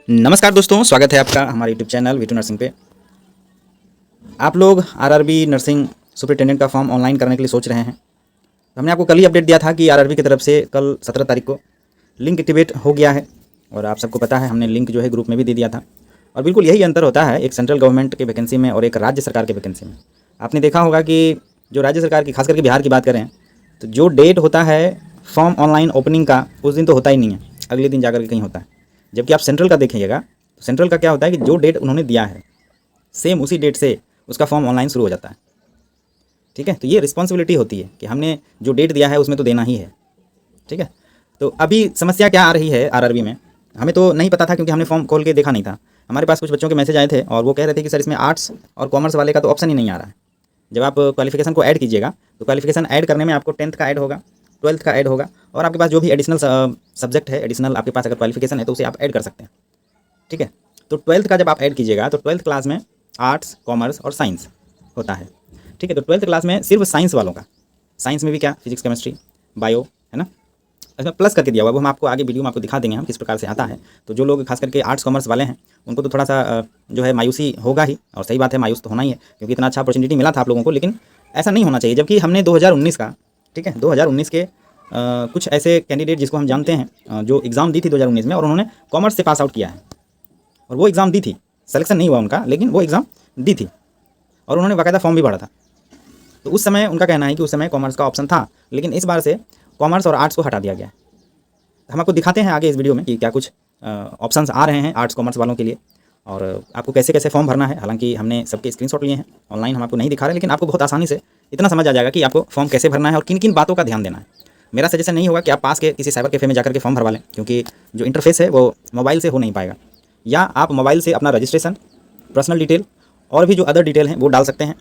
नमस्कार दोस्तों, स्वागत है आपका हमारे यूट्यूब चैनल वीटू नर्सिंग पे। आप लोग आरआरबी नर्सिंग सुपरिटेंडेंट का फॉर्म ऑनलाइन करने के लिए सोच रहे हैं। तो हमने आपको कल ही अपडेट दिया था कि आरआरबी की तरफ से कल 17 तारीख को लिंक एक्टिवेट हो गया है। और आप सबको पता है, हमने लिंक जो है ग्रुप में भी दे दिया था। और बिल्कुल यही अंतर होता है एक सेंट्रल गवर्नमेंट के वैकेंसी में और एक राज्य सरकार के वैकेंसी में। आपने देखा होगा कि जो राज्य सरकार की, खास करके बिहार की बात करें, तो जो डेट होता है फॉर्म ऑनलाइन ओपनिंग का, उस दिन तो होता ही नहीं है, अगले दिन जाकर के कहीं होता है। जबकि आप सेंट्रल का देखिएगा तो सेंट्रल का क्या होता है कि जो डेट उन्होंने दिया है सेम उसी डेट से उसका फॉर्म ऑनलाइन शुरू हो जाता है। ठीक है, तो ये रिस्पॉन्सिबिलिटी होती है कि हमने जो डेट दिया है उसमें तो देना ही है। ठीक है, तो अभी समस्या क्या आ रही है आरआरबी में, हमें तो नहीं पता था क्योंकि हमने फॉर्म खोल के देखा नहीं था। हमारे पास कुछ बच्चों के मैसेज आए थे और वो कह रहे थे कि सर इसमें आर्ट्स और कॉमर्स वाले का तो ऑप्शन ही नहीं आ रहा है। जब आप क्वालिफिकेशन को ऐड कीजिएगा तो क्वालिफिकेशन ऐड करने में आपको 10th का ऐड होगा, 12th का ऐड होगा, और आपके पास जो भी एडिशनल सब्जेक्ट है, एडिशनल आपके पास अगर क्वालिफिकेशन है तो उसे आप ऐड कर सकते हैं। ठीक है, तो 12th का जब आप ऐड कीजिएगा तो 12th क्लास में आर्ट्स, कॉमर्स और साइंस होता है। ठीक है, तो 12th क्लास में सिर्फ साइंस वालों का, साइंस में भी क्या, फिजिक्स, केमिस्ट्री, बायो, है ना, इसमें प्लस करके दिया हुआ है। वो हम आपको आगे वीडियो में आपको दिखा देंगे हम किस प्रकार से आता है। तो जो लोग खास करके आर्ट्स कॉमर्स वाले हैं उनको तो थोड़ा सा जो है मायूसी होगा ही, और सही बात है, मायूस तो होना ही है क्योंकि इतना अच्छा अपॉर्चुनिटी मिला था आप लोगों को, लेकिन ऐसा नहीं होना चाहिए। जबकि हमने 2019 का, ठीक है, 2019 के कुछ ऐसे कैंडिडेट जिसको हम जानते हैं जो एग्ज़ाम दी थी 2019 में और उन्होंने कॉमर्स से पास आउट किया है, और वो एग्ज़ाम दी थी, सिलेक्शन नहीं हुआ उनका, लेकिन वो एग्ज़ाम दी थी और उन्होंने बाकायदा फॉर्म भी भरा था। तो उस समय उनका कहना है कि उस समय कॉमर्स का ऑप्शन था, लेकिन इस बार से कॉमर्स और आर्ट्स को हटा दिया गया है। हम आपको दिखाते हैं आगे इस वीडियो में कि क्या कुछ ऑप्शंस आ रहे हैं आर्ट्स कॉमर्स वालों के लिए और आपको कैसे कैसे फॉर्म भरना है। हालांकि हमने सबके स्क्रीनशॉट लिए हैं, ऑनलाइन हम आपको नहीं दिखा रहे, लेकिन आपको बहुत आसानी से इतना समझ आ जाएगा कि आपको फॉर्म कैसे भरना है और किन किन बातों का ध्यान देना है। मेरा सजेशन नहीं होगा कि आप पास के किसी साइबर कैफे में जाकर के फॉर्म भरवा लें, क्योंकि जो इंटरफेस है वो मोबाइल से हो नहीं पाएगा। या आप मोबाइल से अपना रजिस्ट्रेशन, पर्सनल डिटेल और भी जो अदर डिटेल हैं वो डाल सकते हैं।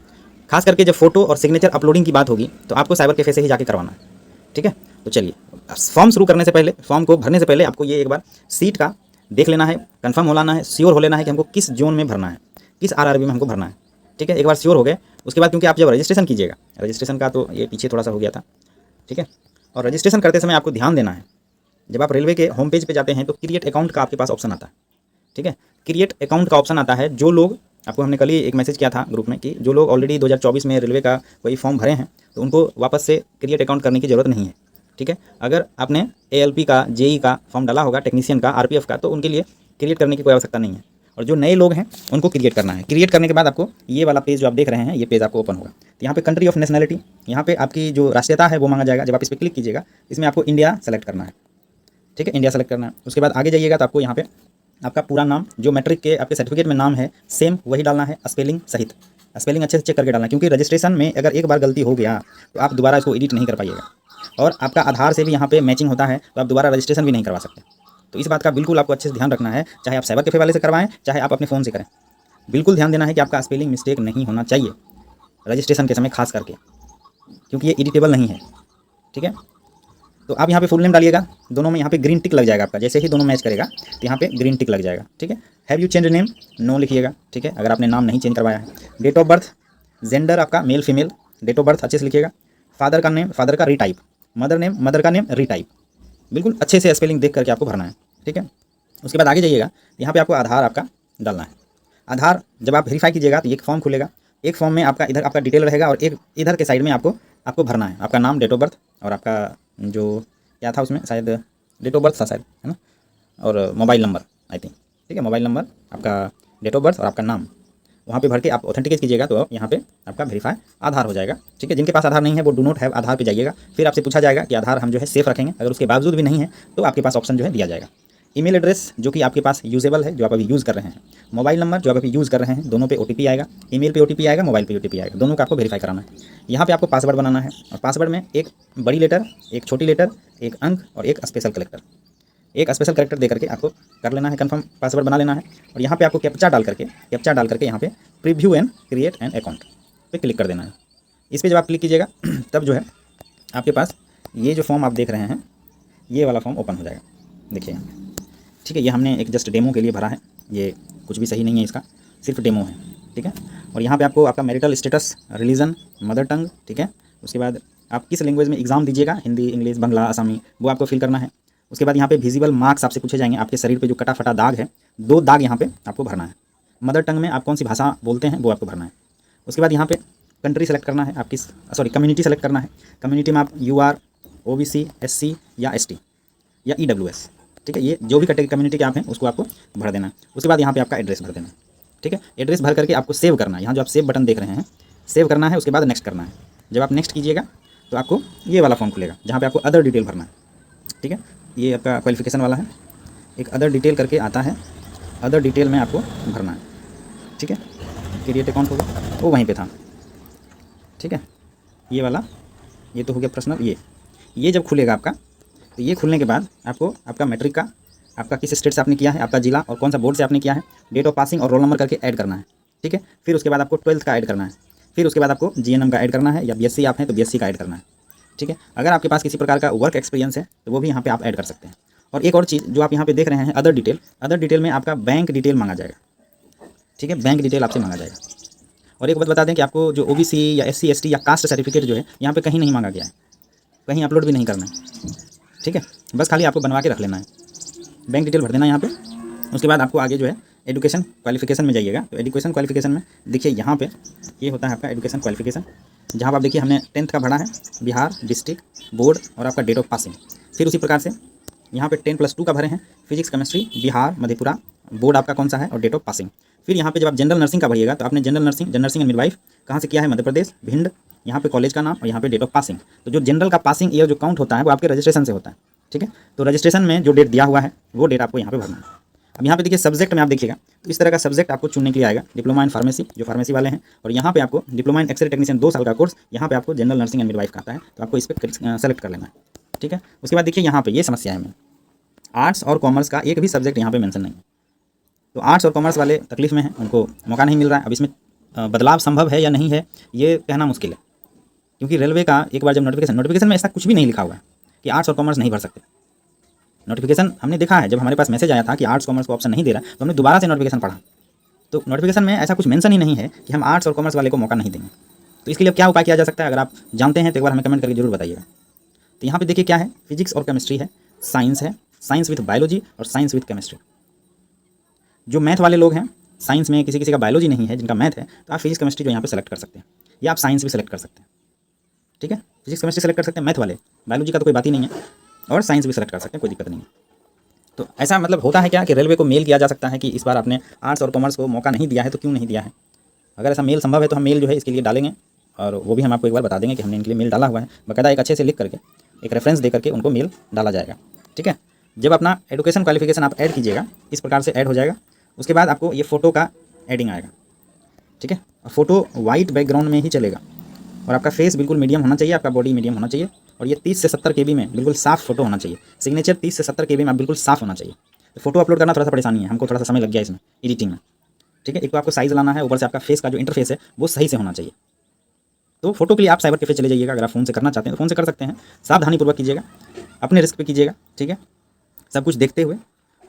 खास करके जब फोटो और सिग्नेचर अपलोडिंग की बात होगी तो आपको साइबर कैफे से ही जाके करवाना है। ठीक है, तो चलिए, फॉर्म शुरू करने से पहले, फॉर्म को भरने से पहले आपको ये एक बार सीट का देख लेना है, कंफर्म हो लाना है, श्योर हो लेना है कि हमको किस जोन में भरना है, किस आरआरबी में हमको भरना है। ठीक है, एक बार श्योर हो गए उसके बाद, क्योंकि आप जब रजिस्ट्रेशन कीजिएगा, रजिस्ट्रेशन का तो ये पीछे थोड़ा सा हो गया था। ठीक है, और रजिस्ट्रेशन करते समय आपको ध्यान देना है, जब आप रेलवे के होम पेज पे जाते हैं तो क्रिएट अकाउंट का आपके पास ऑप्शन आता है। ठीक है, क्रिएट अकाउंट का ऑप्शन आता है। जो लोग, आपको हमने कल ही एक मैसेज किया था ग्रुप में कि जो लोग ऑलरेडी 2024 में रेलवे का कोई फॉर्म भरे हैं तो उनको वापस से क्रिएट अकाउंट करने की ज़रूरत नहीं है। ठीक है, अगर आपने एएलपी का, जेई का फॉर्म डाला होगा, टेक्नीशियन का, आरपीएफ का, तो उनके लिए क्रिएट करने की कोई आवश्यकता नहीं है। और जो नए लोग हैं उनको क्रिएट करना है। क्रिएट करने के बाद आपको ये वाला पेज जो आप देख रहे हैं, ये पेज आपको ओपन होगा। तो यहाँ पे कंट्री ऑफ नेशनैलिटी, यहाँ पे आपकी जो राष्ट्रीयता है वो मांगा जाएगा। जब आप इस पर क्लिक कीजिएगा, इसमें आपको इंडिया सेलेक्ट करना है। ठीक है, इंडिया सेलेक्ट करना है। उसके बाद आगे जाइएगा तो आपको यहाँ पे आपका पूरा नाम, जो मैट्रिक के आपके सर्टिफिकेट में नाम है सेम वही डालना है, स्पेलिंग सहित। स्पेलिंग अच्छे से चेक करके डालना है, क्योंकि रजिस्ट्रेशन में अगर एक बार गलती हो गया तो आप दोबारा इसको एडिट नहीं कर पाइएगा। और आपका आधार से भी यहाँ पे मैचिंग होता है, तो आप दोबारा रजिस्ट्रेशन भी नहीं करवा सकते। तो इस बात का बिल्कुल आपको अच्छे से ध्यान रखना है, चाहे आप साइबर कैफे वाले से करवाएं, चाहे आप अपने फ़ोन से करें। बिल्कुल ध्यान देना है कि आपका स्पेलिंग मिस्टेक नहीं होना चाहिए रजिस्ट्रेशन के समय खास करके, क्योंकि ये एडिटेबल नहीं है। ठीक है, तो आप यहाँ पे फुल नेम डालिएगा, दोनों में यहाँ पे ग्रीन टिक लग जाएगा आपका, जैसे ही दोनों मैच करेगा तो यहाँ पे ग्रीन टिक लग जाएगा। ठीक है, have you change name, no लिखिएगा। ठीक है, अगर आपने नाम नहीं चेंज करवाया है। डेट ऑफ बर्थ, जेंडर आपका male female, date of birth अच्छे से लिखिएगा। फादर का नेम, फादर का रीटाइप। मदर नेम, मदर का नेम रीटाइप। बिल्कुल अच्छे से स्पेलिंग देख करके आपको भरना है। ठीक है, उसके बाद आगे जाइएगा, यहाँ पे आपको आधार आपका डालना है। आधार जब आप वेरीफाई कीजिएगा तो एक फॉर्म खुलेगा। एक फॉर्म में आपका इधर आपका डिटेल रहेगा और एक इधर के साइड में आपको भरना है आपका नाम, डेट ऑफ बर्थ और आपका जो क्या था उसमें, शायद डेट ऑफ बर्थ था शायद, है ना, और मोबाइल नंबर आई थिंक। ठीक है, मोबाइल नंबर, आपका डेट ऑफ बर्थ और आपका नाम वहाँ पे भर के आप ऑथेंटिकेट कीजिएगा तो यहाँ पे आपका वेरीफाई आधार हो जाएगा। ठीक है, जिनके पास आधार नहीं है वो डू नॉट हैव आधार पे जाइएगा। फिर आपसे पूछा जाएगा कि आधार हम जो है सेफ रखेंगे, अगर उसके बावजूद भी नहीं है तो आपके पास ऑप्शन जो है दिया जाएगा। ईमेल एड्रेस जो कि आपके पास यूजेबल है, जो आप अभी यूज़ कर रहे हैं। मोबाइल नंबर जो आप अभी यूज़ कर रहे हैं, दोनों पे ओटीपी आएगा। ईमेल पे ओटीपी आएगा, मोबाइल पे ओटीपी आएगा, दोनों का आपको वेरीफाई कराना है। यहाँ पे आपको पासवर्ड बनाना है और पासवर्ड में एक बड़ी लेटर, एक छोटी लेटर, एक अंक और एक स्पेशल कैरेक्टर। एक स्पेशल कैरेक्टर दे करके आपको कर लेना है, कंफर्म पासवर्ड बना लेना है। और यहाँ पे आपको कैप्चा डाल करके यहाँ पे preview and create an account पे क्लिक कर देना है। इस पर जब आप क्लिक कीजिएगा तब जो है आपके पास ये जो फॉर्म आप देख रहे हैं, ये वाला फॉर्म ओपन हो जाएगा। देखिए, ठीक है, ये हमने एक जस्ट डेमो के लिए भरा है, ये कुछ भी सही नहीं है, इसका सिर्फ डेमो है। ठीक है, और यहाँ पे आपको आपका marital status, religion, mother tongue, ठीक है, उसके बाद आप किस लैंग्वेज में एग्ज़ाम दीजिएगा, हिंदी, इंग्लिश, बंगला, आसामी, वो आपको फिल करना है। उसके बाद यहाँ पे विजिबल मार्क्स आपसे पूछे जाएंगे, आपके शरीर पे जो कटा फटा दाग है, 2 दाग यहाँ पे आपको भरना है। मदर टंग में आप कौन सी भाषा बोलते हैं वो आपको भरना है। उसके बाद यहाँ पे कंट्री सेलेक्ट करना है, आपकी कम्युनिटी सेलेक्ट करना है। कम्युनिटी में आप UR, OBC, SC या ST या EWS, ठीक है, ये जो भी कैटेगरी कम्युनिटी के आप हैं उसको आपको भर देना है। उसके बाद यहाँ पे आपका एड्रेस भर देना है, ठीक है। एड्रेस भर करके आपको सेव करना है, यहाँ जो आप सेव बटन देख रहे हैं सेव करना है। उसके बाद नेक्स्ट करना है। जब आप नेक्स्ट कीजिएगा तो आपको ये वाला फॉर्म खुलेगा जहाँ पे आपको अदर डिटेल भरना है, ठीक है। ये आपका क्वालिफिकेशन वाला है, एक अदर डिटेल करके आता है, अदर डिटेल में आपको भरना है, ठीक है। क्रिएट अकाउंट होगा वो वहीं पे था, ठीक है। ये वाला ये तो हो गया पर्सनल। ये जब खुलेगा आपका तो ये खुलने के बाद आपको आपका मैट्रिक का, आपका किस स्टेट से आपने किया है, आपका जिला और कौन सा बोर्ड से आपने किया है, डेट ऑफ पासिंग और रोल नंबर करके ऐड करना है, ठीक है। फिर उसके बाद आपको 12th का ऐड करना है, फिर उसके बाद आपको GNM का ऐड करना है, या BSc आप हैं तो BSc का ऐड करना है, ठीक है। अगर आपके पास किसी प्रकार का वर्क एक्सपीरियंस है तो वो भी यहाँ पे आप ऐड कर सकते हैं। और एक और चीज़ जो आप यहाँ पे देख रहे हैं अदर डिटेल में आपका बैंक डिटेल मांगा जाएगा, ठीक है, बैंक डिटेल आपसे मांगा जाएगा। और एक बात बता दें कि आपको जो OBC या SC ST या कास्ट सर्टिफिकेट जो है यहाँ पे कहीं नहीं मांगा गया है, कहीं अपलोड भी नहीं करना है, ठीक है। बस खाली आपको बनवा के रख लेना है, बैंक डिटेल भर देना है यहाँ पे। उसके बाद आपको आगे जो है एजुकेशन क्वालिफिकेशन में जाइएगा, तो एजुकेशन क्वालिफिकेशन में देखिए यहाँ पे ये होता है आपका एजुकेशन क्वालिफिकेशन, जहाँ पर आप देखिए हमने 10th का भरा है, बिहार, डिस्ट्रिक्ट, बोर्ड और आपका डेट ऑफ पासिंग। फिर उसी प्रकार से यहाँ पे 10+2 का भरे हैं, physics chemistry, Bihar, Madhepura, board आपका कौन सा है और डेट ऑफ पासिंग। फिर यहाँ पे जब आप जनरल नर्सिंग का भरिएगा तो आपने जनरल नर्सिंग एंड मिडवाइफ कहाँ से किया है, मध्य प्रदेश, भिंड, यहाँ पे कॉलेज का नाम और यहाँ पे डेट ऑफ पासिंग। तो जो जनरल का पासिंग ईयर जो काउंट होता है वो आपके रजिस्ट्रेशन से होता है, ठीक है। तो रजिस्ट्रेशन में जो डेट दिया हुआ है वो डेट आपको यहाँ पे भरना है। अब यहाँ पे देखिए सब्जेक्ट में आप देखिएगा तो इस तरह का सब्जेक्ट आपको चुनने के लिए आएगा, डिप्लोमा इन फार्मेसी जो फार्मेसी वाले हैं, और यहाँ पे आपको डिप्लोमा इन एक्सरे टेक्नीशियन 2 साल का कोर्स, यहाँ पे आपको जनरल नर्सिंग एंड मिडवाइफ का आता है, तो आपको इस पर सेलेक्ट कर लेना है, ठीक है। उसके बाद देखिए यहाँ पे ये समस्या है में आर्ट्स और कॉमर्स का एक भी सब्जेक्ट यहाँ पे मेंशन नहीं है, तो आर्ट्स और कॉमर्स वाले तकलीफ में हैं, उनको मौका नहीं मिल रहा है। अब इसमें बदलाव संभव है या नहीं है ये कहना मुश्किल है, क्योंकि रेलवे का एक बार जब नोटिफिकेशन में ऐसा कुछ भी नहीं लिखा हुआ है कि आर्ट्स और कॉमर्स नहीं भर सकते। नोटिफिकेशन हमने देखा है, जब हमारे पास मैसेज आया था कि आर्ट्स कॉमर्स को ऑप्शन नहीं दे रहा, तो हमने दोबारा से नोटिफिकेशन पढ़ा, तो नोटिफिकेशन में ऐसा कुछ मेंशन ही नहीं है कि हम आर्ट्स और कॉमर्स वाले को मौका नहीं देंगे। तो इसके लिए क्या उपाय किया जा सकता है, अगर आप जानते हैं तो एक बार हमें कमेंट करके जरूर बताइएगा। तो यहाँ पे देखिए क्या है, फिजिक्स और केमिस्ट्री है, साइंस विथ बायोलॉजी और साइंस विथ केमिस्ट्री। जो मैथ वाले लोग हैं, साइंस में किसी का बायोलॉजी नहीं है, जिनका मैथ है, तो आप फिजिक्स केमिस्ट्री जो यहाँ पे सेलेक्ट कर सकते हैं, या आप साइंस भी सेलेक्ट कर सकते हैं, ठीक है। फिजिक्स केमिस्ट्री सेलेक्ट कर सकते हैं मैथ वाले, बायोलॉजी का तो कोई बात ही नहीं है, और साइंस भी सेलेक्ट कर सकते हैं, कोई दिक्कत नहीं है। तो ऐसा मतलब होता है क्या कि रेलवे को मेल किया जा सकता है कि इस बार आपने आर्ट्स और कॉमर्स को मौका नहीं दिया है तो क्यों नहीं दिया है। अगर ऐसा मेल संभव है तो हम मेल जो है इसके लिए डालेंगे, और वो भी हम आपको एक बार बता देंगे कि हमने इनके लिए मेल डाला हुआ है, बाकायदा एक अच्छे से लिख करके एक रेफरेंस दे करके उनको मेल डाला जाएगा, ठीक है। जब अपना एजुकेशन क्वालिफिकेशन आप ऐड कीजिएगा, इस प्रकार से ऐड हो जाएगा। उसके बाद आपको ये फ़ोटो का एडिंग आएगा, ठीक है। और फोटो वाइट बैकग्राउंड में ही चलेगा, और आपका फेस बिल्कुल मीडियम होना चाहिए, आपका बॉडी मीडियम होना चाहिए, और ये 30 से 70 KB में बिल्कुल साफ फोटो होना चाहिए। सिग्नेचर 30 से 70 KB में बिल्कुल साफ होना चाहिए। तो फोटो अपलोड करना थोड़ा सा परेशानी है, हमको थोड़ा सा समय लग गया इसमें एडिटिंग में, ठीक है। एक तो आपको साइज़ लाना है, ऊपर से आपका फेस का जो इंटरफेस है वो सही से होना चाहिए। तो फोटो के लिए आप साइबर कैफे चले जाइएगा, अगर आप फ़ोन से करना चाहते हैं तो फ़ोन से कर सकते हैं, सावधानीपूर्वक कीजिएगा, अपने रिस्क पे कीजिएगा, ठीक है, सब कुछ देखते हुए।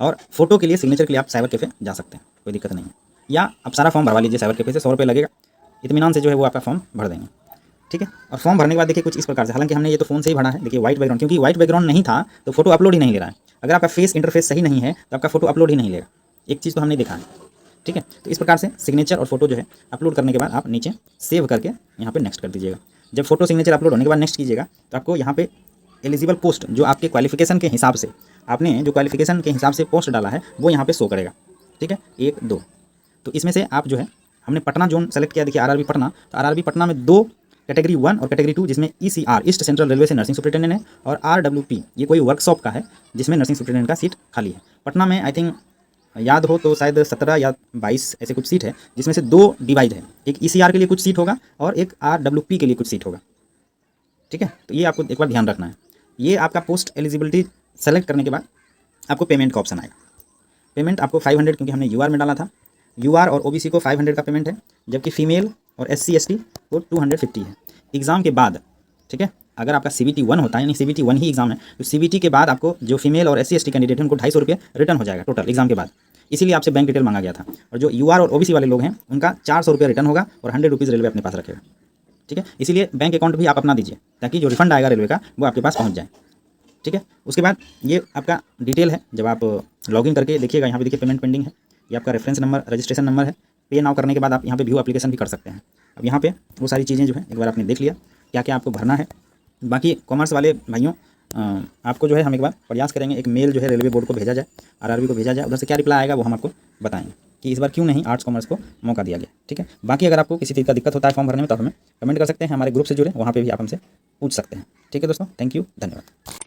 और फोटो के लिए, सिग्नेचर के लिए आप साइबर कैफे जा सकते हैं, कोई दिक्कत नहीं है, या आप सारा फॉर्म भरवा लीजिए साइबर कैफे से, 100 रुपये लगेगा, इत्मीनान से जो है वो आपका फॉर्म भर देंगे, ठीक है। और फॉर्म भरने के बाद देखिए कुछ इस प्रकार से, हालांकि हमने ये तो फ़ोन से ही भरा है, देखिए वाइट बैकग्राउंड, क्योंकि वाइट बैकग्राउंड नहीं था तो फोटो अपलोड ही नहीं ले रहा है। अगर आपका फेस इंटरफेस सही नहीं है तो आपका फोटो अपलोड ही नहीं लेगा, एक चीज़ तो हमने देखा है, ठीक है। तो इस प्रकार से सिग्नेचर और फोटो जो है अपलोड करने के बाद आप नीचे सेव करके यहाँ पे नेक्स्ट कर दीजिएगा। जब फोटो सिग्नेचर अपलोड होने के बाद नेक्स्ट कीजिएगा तो आपको यहाँ पे एलिजिबल पोस्ट, जो आपके क्वालिफिकेशन के हिसाब से, आपने जो क्वालिफिकेशन के हिसाब से पोस्ट डाला है वो यहाँ पे शो करेगा, ठीक है, 1 2। तो इसमें से आप जो है, हमने पटना जोन सेलेक्ट किया, देखिए आरआरबी पटना, तो आरआरबी पटना में 2 कैटेगरी 1 और कैटेगरी 2, जिसमें ECR ईस्ट सेंट्रल रेलवे से नर्सिंग सुपरिटेंडेंट है, और RWP ये कोई वर्कशॉप का है जिसमें नर्सिंग सुपरिटेंडेंट का सीट खाली है। पटना में आई थिंक याद हो तो शायद 17 या 22 ऐसे कुछ सीट है, जिसमें से 2 डिवाइड है, एक ECR के लिए कुछ सीट होगा और एक RWP के लिए कुछ सीट होगा, ठीक है। तो ये आपको एक बार ध्यान रखना है। ये आपका पोस्ट एलिजिबिलिटी सेलेक्ट करने के बाद आपको पेमेंट का ऑप्शन आएगा। पेमेंट आपको 500, क्योंकि हमने UR में डाला था, UR और OBC को 500 का पेमेंट है, जबकि फीमेल और SC ST को 250 है। एग्ज़ाम के बाद, ठीक है, अगर आपका CBT 1 होता है, यानी CBT 1 ही एग्जाम है, तो CBT के बाद आपको जो फीमेल और SC ST कैंडिडेट हैं उनको 250 रुपये रिटर्न हो जाएगा टोटल एग्जाम के बाद। इसीलिए आपसे बैंक डिटेल मांगा गया था। और जो UR और OBC वाले लोग हैं उनका 400 रुपये रिटर्न होगा और 100 रुपीज़ रेलवे अपने पास रखेगा, ठीक है। इसीलिए बैंक अकाउंट भी आप अपना दीजिए, ताकि जो रिफंड आएगा रेलवे का वो आपके पास पहुँच जाए। ठीक है। उसके बाद ये आपका डिटेल है, जब आप लॉगिन करके देखिएगा यहाँ पे देखिए पेमेंट पेंडिंग है, ये आपका रेफरेंस नंबर रजिस्ट्रेशन नंबर है। पे नाउ करने के बाद आप यहाँ पे व्यू एप्लीकेशन भी कर सकते हैं। अब यहाँ पे वो सारी चीज़ें जो है एक बार आपने देख लिया क्या क्या आपको भरना है। बाकी कॉमर्स वाले भाइयों आपको जो है हम एक बार प्रयास करेंगे, एक मेल जो है रेलवे बोर्ड को भेजा जाए, आरआरबी को भेजा जाए, उधर से क्या रिप्लाई आएगा वो हम आपको बताएंगे कि इस बार क्यों नहीं आर्ट्स कॉमर्स को मौका दिया गया। ठीक है। बाकी अगर आपको किसी चीज़ का दिक्कत होता है फॉर्म भरने में तो हमें कमेंट कर सकते हैं, हमारे ग्रुप से जुड़े, वहाँ पर भी आप हमसे पूछ सकते हैं। ठीक है दोस्तों, थैंक यू, धन्यवाद।